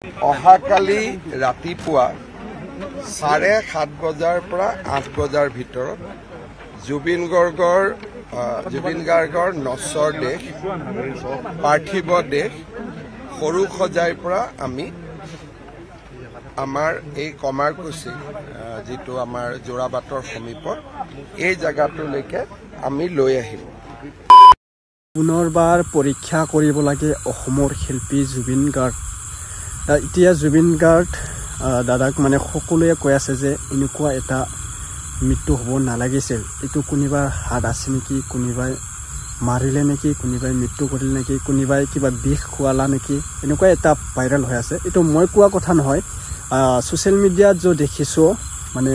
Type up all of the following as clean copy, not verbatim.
অহাকালি ৰাতিপুৱা 7:30 বজাৰ পৰা 8 বজাৰ ভিতৰত জুবিন গাৰ্গৰ নশ্বৰ দেশ পাৰ্থিৱ দেশ সৰু সজাইৰ পৰা আমি আমাৰ এই কমাৰকুছি যেটো আমাৰ জোৰাবাটৰ সমীপত এই জায়গাটোলৈকে আমি লৈ আহিব। পুনৰবাৰ পৰীক্ষা কৰিব লাগে অসমৰ শিল্পী জুবিন গাৰ্গ। এতিয়া জুবিন গাৰ্গ দাদাক মানে সকলোৱে কৈ আছে যে এনেকুৱা এটা মৃত্যু হ'ব নালাগিছিল। এইটো কোনোবাৰ হাত আছে নেকি, কোনোবাই মাৰিলে নেকি, কোনোবাই মৃত্যু কৰিলে নেকি, কোনোবাই কিবা বিষ খোৱালা নেকি, এনেকুৱা এটা ভাইৰেল হৈ আছে। এইটো মই কোৱা কথা নহয়, ছ'চিয়েল মিডিয়াত যে দেখিছোঁ মানে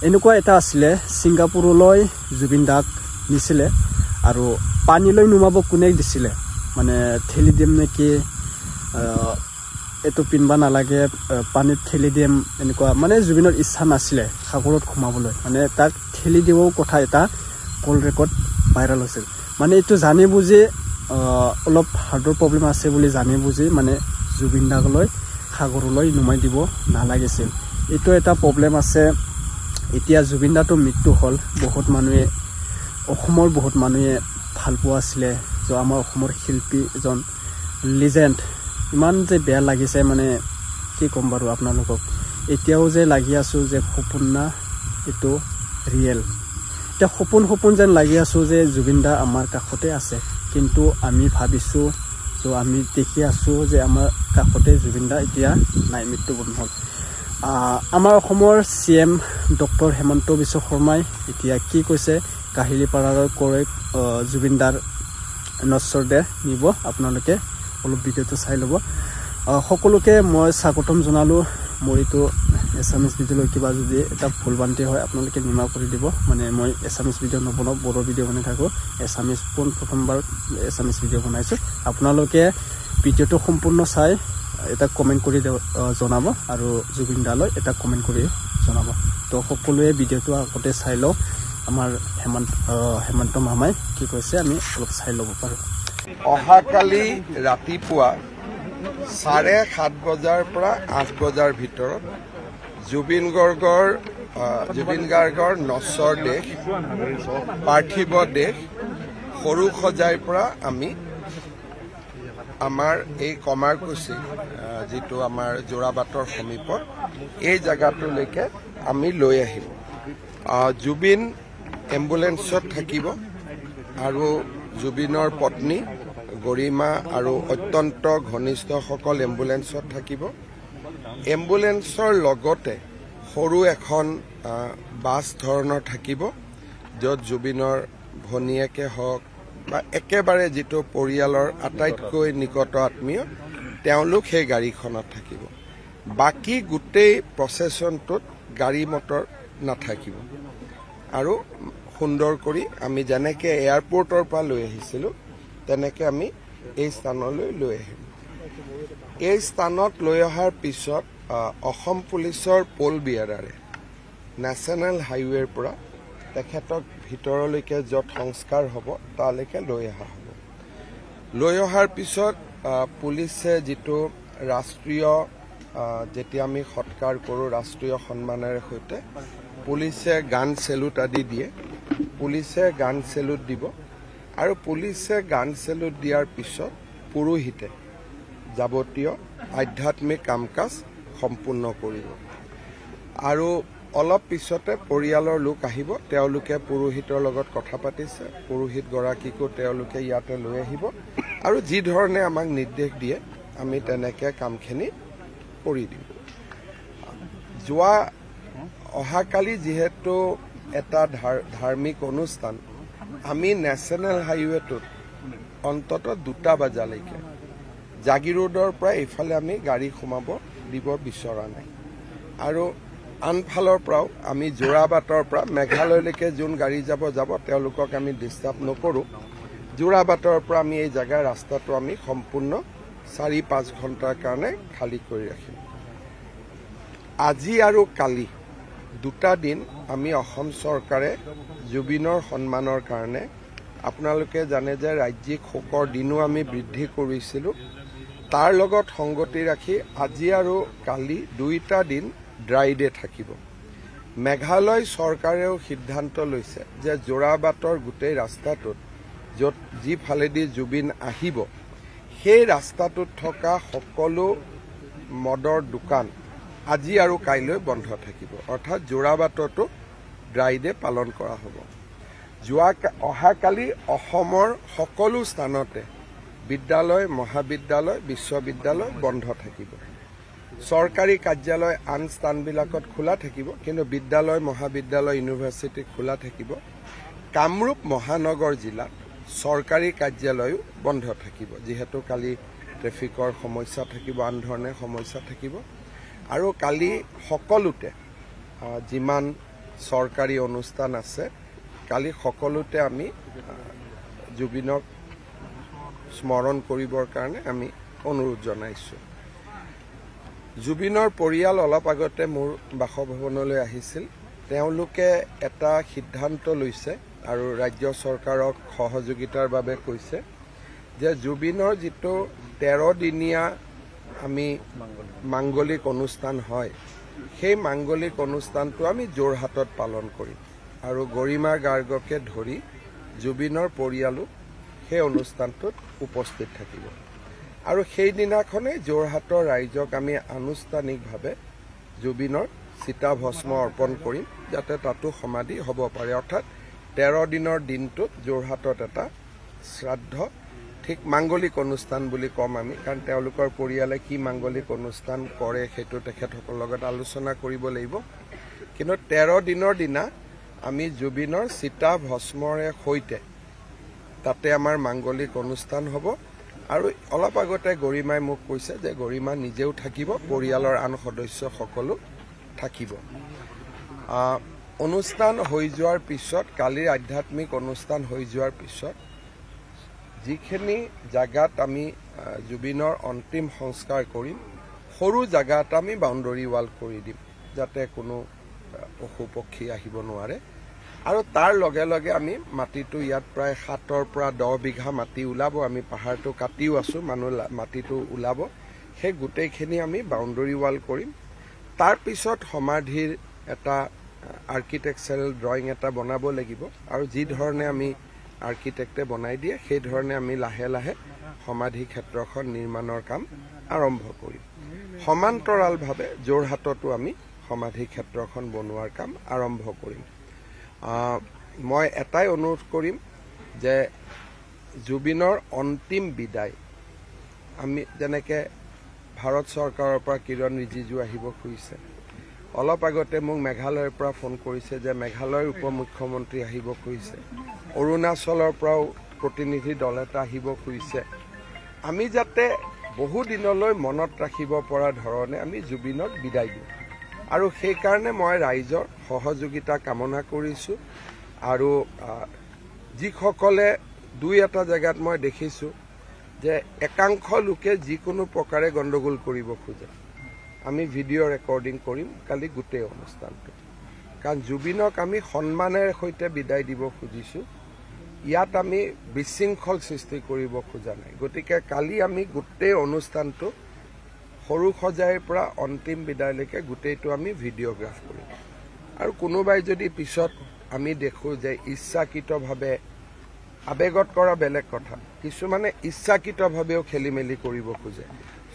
এনেকুৱা এটা আছিলে, ছিংগাপুৰলৈ জুবিন দাক নিছিলে আৰু পানীলৈ নুমাব কোনে দিছিলে, মানে ঠেলি দিম নেকি, এইটো পিন্ধিব নালাগে, পানীত ঠেলি দিম, এনেকুৱা মানে জুবিনৰ ইচ্ছা নাছিলে সাগৰত সোমাবলৈ, মানে তাক ঠেলি দিবও কথা এটা কল ৰেকৰ্ড ভাইৰেল হৈছিল। মানে এইটো জানি বুজি অলপ হাৰ্টৰ প্ৰব্লেম আছে বুলি জানি বুজি মানে জুবিন দাকলৈ সাগৰলৈ নুমাই দিব নালাগিছিল। এইটো এটা প্ৰব্লেম আছে। এতিয়া জুবিন দাটো মৃত্যু হ'ল, বহুত মানুহে অসমৰ বহুত মানুহে ভাল পোৱা আছিলে, যে আমাৰ অসমৰ শিল্পী এজন লিজেণ্ড। ইমান যে বেয়া লাগিছে, মানে কি ক'ম বাৰু আপোনালোকক। এতিয়াও যে লাগি আছোঁ যে সপোন না এইটো ৰিয়েল। এতিয়া সপোন যেন লাগি আছোঁ যে জুবিন দা আমাৰ কাষতে আছে, কিন্তু আমি ভাবিছোঁ যে আমি দেখি আছোঁ যে আমাৰ কাষতে জুবিন দা এতিয়া নাই, মৃত্যুবৰণ হ'ল। আমাৰ অসমৰ CM ডক্টৰ হেমন্ত বিশ্ব শৰ্মাই এতিয়া কি কৈছে, কাহিলীপাৰাৰ কৈ জুবিন দাৰ নশ্বৰ দেহ নিব। আপোনালোকে অলপ ভিডিঅ'টো চাই ল'ব। সকলোকে মই স্বাগতম জনালোঁ। মোৰ এইটো এছামিছ ভিডিঅ'লৈ কিবা যদি এটা ভুল ভ্ৰান্তি হয় আপোনালোকে নিমা কৰি দিব। মানে মই এছামিছ ভিডিঅ' নবনাওঁ, বড়ো ভিডিঅ' বনাই থাকোঁ। এছামিছ প্ৰথমবাৰ এছামিছ ভিডিঅ' বনাইছোঁ। আপোনালোকে ভিডিঅ'টো সম্পূৰ্ণ চাই এটা কমেণ্ট কৰি জনাব আৰু জুবিন দালৈ এটা কমেণ্ট কৰি জনাব। তো সকলোৱে ভিডিঅ'টো আগতে চাই লওঁ। আমাৰ হেমন্ত মামাই কি কৈছে আমি অলপ চাই ল'ব পাৰোঁ। অহাকালি ৰাতিপুৱা 7:30 বজাৰ পৰা 8 বজাৰ ভিতৰত জুবিন গাৰ্গৰ নশ্বৰ দেশ পাৰ্থিৱ দেশ সৰু সজাইৰ পৰা আমি আমাৰ এই কমাৰকুছি যেটো আমাৰ জোৰাবাটৰ সমীপত এই জায়গাটোলৈকে আমি লৈ আহিব। জুবিন এম্বুলেন্সত থাকিব আৰু জুবিনৰ পত্নী গৰিমা আৰু অত্যন্ত ঘনিষ্ঠসকল এম্বুলেন্সত থাকিব। এম্বুলেন্সৰ লগতে সৰু এখন বাছ ধৰণৰ থাকিব, য'ত জুবিনৰ ভনীয়েকে হওক বা একেবাৰে যিটো পৰিয়ালৰ আটাইতকৈ নিকট আত্মীয় তেওঁলোক সেই গাড়ীখনত থাকিব। বাকী গোটেই প্ৰচেছনটোত গাড়ী মটৰ নাথাকিব। আৰু সুন্দৰ কৰি আমি যেনেকৈ এয়াৰপৰ্টৰ পৰা লৈ আহিছিলোঁ তেনেকৈ আমি এই স্থানলৈ লৈ আহিম। এই স্থানত লৈ অহাৰ পিছত অসম পুলিচৰ পল বিয়াৰাৰে নেশ্যনেল হাইৱেৰ পৰা তেখেতক ভিতৰলৈকে য'ত সংস্কাৰ হ'ব তালৈকে লৈ অহা হ'ব। লৈ অহাৰ পিছত পুলিচে যিটো ৰাষ্ট্ৰীয় যেতিয়া আমি সৎকাৰ কৰোঁ ৰাষ্ট্ৰীয় সন্মানেৰে সৈতে পুলিচে গান চেলুট আদি দিয়ে। পুলিচে গান চেলুট দিব আৰু পুলিচে গান চেলুট দিয়াৰ পিছত পুৰোহিতে যাৱতীয় আধ্যাত্মিক কাম কাজ সম্পূৰ্ণ কৰিব। আৰু অলপ পিছতে পৰিয়ালৰ লোক আহিব, তেওঁলোকে পুৰোহিতৰ লগত কথা পাতিছে। পুৰোহিতগৰাকীকো তেওঁলোকে ইয়াতে লৈ আহিব আৰু যি ধৰণে আমাক নিৰ্দেশ দিয়ে আমি তেনেকৈ কামখিনি কৰি দিম। অহাকালি যিহেতু এটা ধাৰ্মিক অনুষ্ঠান, আমি নেশ্যনেল হাইৱেটোত অন্তত 2টা বজালৈকে জাগিৰোডৰ পৰা এইফালে আমি গাড়ী সোমাব দিব বিচৰা নাই। আৰু আনফালৰ পৰাও আমি জোৰাবাটৰ পৰা মেঘালয়লৈকে যোন গাড়ী যাব তেওঁলোকক আমি ডিষ্টাৰ্ব নকৰোঁ। জোৰাবাটৰ পৰা আমি এই জেগাৰ ৰাস্তাটো আমি সম্পূৰ্ণ 4-5 ঘণ্টাৰ কাৰণে খালী কৰি ৰাখিম। আজি আৰু কালি 2টা দিন আমি অসম চৰকাৰে জুবিনৰ সন্মানৰ কাৰণে, আপোনালোকে জানে যে ৰাজ্যিক শোকৰ দিনো আমি বৃদ্ধি কৰিছিলোঁ। তাৰ লগত সংগতি ৰাখি আজি আৰু কালি দুইটা দিন ড্ৰাই ডে থাকিব। মেঘালয় চৰকাৰেও সিদ্ধান্ত লৈছে যে যোৰাবাটৰ গোটেই ৰাস্তাটোত য'ত যিফালেদি জুবিন আহিব সেই ৰাস্তাটোত থকা সকলো মদৰ দোকান আজি আৰু কাইলৈ বন্ধ থাকিব, অৰ্থাৎ যোৰাবাটতো ড্ৰাই ডে পালন কৰা হ'ব। অহাকালি অসমৰ সকলো স্থানতে বিদ্যালয়, মহাবিদ্যালয়, বিশ্ববিদ্যালয় বন্ধ থাকিব। চৰকাৰী কাৰ্যালয় আন স্থানবিলাকত খোলা থাকিব, কিন্তু বিদ্যালয়, মহাবিদ্যালয়, ইউনিভাৰ্চিটি খোলা থাকিব। কামৰূপ মহানগৰ জিলাত চৰকাৰী কাৰ্যালয়ো বন্ধ থাকিব, যিহেতু কালি ট্ৰেফিকৰ সমস্যা থাকিব, আন ধৰণে সমস্যা থাকিব। আৰু কালি সকলোতে যিমান চৰকাৰী অনুষ্ঠান আছে কালি সকলোতে আমি জুবিনক স্মৰণ কৰিবৰ কাৰণে আমি অনুৰোধ জনাইছোঁ। জুবিনৰ পৰিয়াল অলপ আগতে মোৰ বাসভৱনলৈ আহিছিল। তেওঁলোকে এটা সিদ্ধান্ত লৈছে আৰু ৰাজ্য চৰকাৰক সহযোগিতাৰ বাবে কৈছে যে জুবিনৰ যিটো 13 দিনীয়া আমি মাংগলিক অনুষ্ঠান হয়, সেই মাংগলিক অনুষ্ঠানটো আমি যোৰহাটত পালন কৰিম আৰু গৰিমা গাৰ্গকে ধৰি জুবিনৰ পৰিয়ালো সেই অনুষ্ঠানটোত উপস্থিত থাকিব। আৰু সেইদিনাখনেই যোৰহাটৰ ৰাইজক আমি আনুষ্ঠানিকভাৱে জুবিনৰ চিতাভস্ম অৰ্পণ কৰিম, যাতে তাতো সমাধি হ'ব পাৰে। অৰ্থাৎ 13 দিনৰ দিনটোত যোৰহাটত এটা শ্ৰাদ্ধ, ঠিক মাংগলিক অনুষ্ঠান বুলি ক'ম আমি, কাৰণ তেওঁলোকৰ পৰিয়ালে কি মাংগলিক অনুষ্ঠান কৰে সেইটো তেখেতসকলৰ লগত আলোচনা কৰিব লাগিব। কিন্তু 13 দিনৰ দিনা আমি জুবিনৰ চিতাভস্মৰে সৈতে তাতে আমাৰ মাংগলিক অনুষ্ঠান হ'ব। আৰু অলপ আগতে গৰিমাই মোক কৈছে যে গৰিমা নিজেও থাকিব, পৰিয়ালৰ আন সদস্যসকলো থাকিব। অনুষ্ঠান হৈ যোৱাৰ পিছত, কালিৰ আধ্যাত্মিক অনুষ্ঠান হৈ যোৱাৰ পিছত যিখিনি জাগাত আমি জুবিনৰ অন্তিম সংস্কাৰ কৰিম, সৰু জাগা এটা আমি বাউণ্ডৰী ৱাল কৰি দিম, যাতে কোনো পশু পক্ষী আহিব নোৱাৰে। আৰু তাৰ লগে লগে আমি মাটিটো ইয়াত প্ৰায় 7 পৰা 10 বিঘা মাটি ওলাব। আমি পাহাৰটো কাটিও আছোঁ, মানুহ মাটিটো ওলাব। সেই গোটেইখিনি আমি বাউণ্ডৰী ৱাল কৰিম। তাৰপিছত সমাধিৰ এটা আৰ্কিটেকচাৰেল ড্ৰয়িং এটা বনাব লাগিব, আৰু যি ধৰণে আমি আৰ্কিটেক্টে বনাই দিয়ে সেই ধৰণে আমি লাহে লাহে সমাধি ক্ষেত্ৰখন নিৰ্মাণৰ কাম আৰম্ভ কৰিম। সমান্তৰালভাৱে যোৰহাটতো আমি সমাধি ক্ষেত্ৰখন বনোৱাৰ কাম আৰম্ভ কৰিম। মই এটাই অনুৰোধ কৰিম যে জুবিনৰ অন্তিম বিদায় আমি যেনেকৈ ভাৰত চৰকাৰৰ পৰা কিৰণ ৰিজিজু আহিব খুজিছে, অলপ আগতে মোক মেঘালয়ৰ পৰা ফোন কৰিছে যে মেঘালয়ৰ উপ মুখ্যমন্ত্ৰী আহিব খুজিছে, অৰুণাচলৰ পৰাও প্ৰতিনিধি দল এটা আহিব খুজিছে। আমি যাতে বহু দিনলৈ মনত ৰাখিব পৰা ধৰণে আমি জুবিনক বিদায় দিওঁ, আৰু সেইকাৰণে মই ৰাইজৰ সহযোগিতা কামনা কৰিছোঁ। আৰু যিসকলে 2-এটা জেগাত মই দেখিছোঁ যে একাংশ লোকে যিকোনো প্ৰকাৰে গণ্ডগোল কৰিব খোজে, আমি ভিডিঅ' ৰেকৰ্ডিং কৰিম কালি গোটেই অনুষ্ঠানটো, কাৰণ জুবিনক আমি সন্মানেৰে সৈতে বিদায় দিব খুজিছোঁ। ইয়াত আমি বিশৃংখল সৃষ্টি কৰিব খোজা নাই। গতিকে কালি আমি গোটেই অনুষ্ঠানটো সৰু সজাইৰ পৰা অন্তিম বিদায়লৈকে গোটেইটো আমি ভিডিঅ'গ্ৰাফ কৰিম। আৰু কোনোবাই যদি পিছত আমি দেখোঁ যে ইচ্ছাকৃতভাৱে, আৱেগত কৰা বেলেগ কথা, কিছুমানে ইচ্ছাকৃতভাৱেও খেলি মেলি কৰিব খোজে,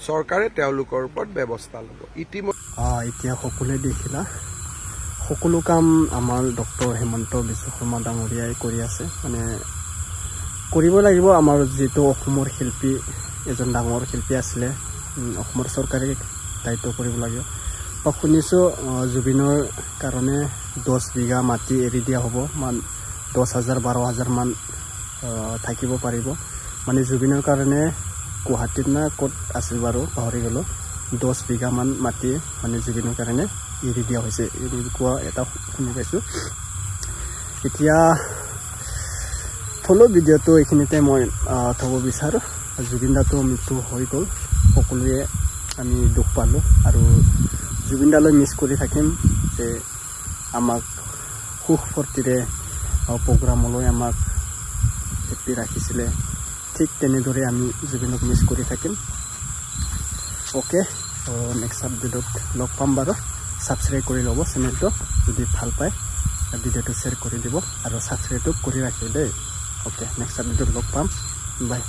চৰকাৰে তেওঁলোকৰ ওপৰত ব্যৱস্থা ল'ব। এতিয়া সকলোৱে দেখিলা, সকলো কাম আমাৰ ডক্টৰ হেমন্ত বিশ্ব শৰ্মা ডাঙৰীয়াই কৰি আছে। মানে কৰিব লাগিব। আমাৰ যিটো অসমৰ শিল্পী, এজন ডাঙৰ শিল্পী আছিলে, অসমৰ চৰকাৰে দায়িত্ব কৰিব লাগিব। বা শুনিছোঁ জুবিনৰ কাৰণে 10 বিঘা মাটি এৰি দিয়া হ'ব, 10,000-12,000 মান থাকিব পাৰিব। মানে জুবিনৰ কাৰণে গুৱাহাটীত না ক'ত আছিল বাৰু পাহৰি গ'লোঁ, 10 বিঘা মান মাটি মানে জুবিনৰ কাৰণে এৰি দিয়া হৈছে, এনেকুৱা এটা শুনি পাইছোঁ। এতিয়া থলো ভিডিঅ'টো এইখিনিতে মই থ'ব বিচাৰোঁ। জুবিন দাটো মৃত্যু হৈ গ'ল, সকলোৱে আমি দুখ পালোঁ, আৰু জুবিন দালৈ মিছ কৰি থাকিম। যে আমাক সুখ ফূৰ্তিৰে প্ৰগ্ৰামলৈ আমাক হেপ্পী ৰাখিছিলে, ঠিক তেনেদৰে আমি জুবিনক মিছ কৰি থাকিম। ওকে নেক্সট আপডেটত লগ পাম বাৰু সাবস্ক্ৰাইব কৰি ল'ব চেনেলটো যদি ভাল পায় ভিডিঅ'টো শ্বেয়াৰ কৰি দিব আৰু সাবস্ক্ৰাইবটো কৰি ৰাখিব দেই ওকে নেক্সট আপডেটত লগ পাম বাই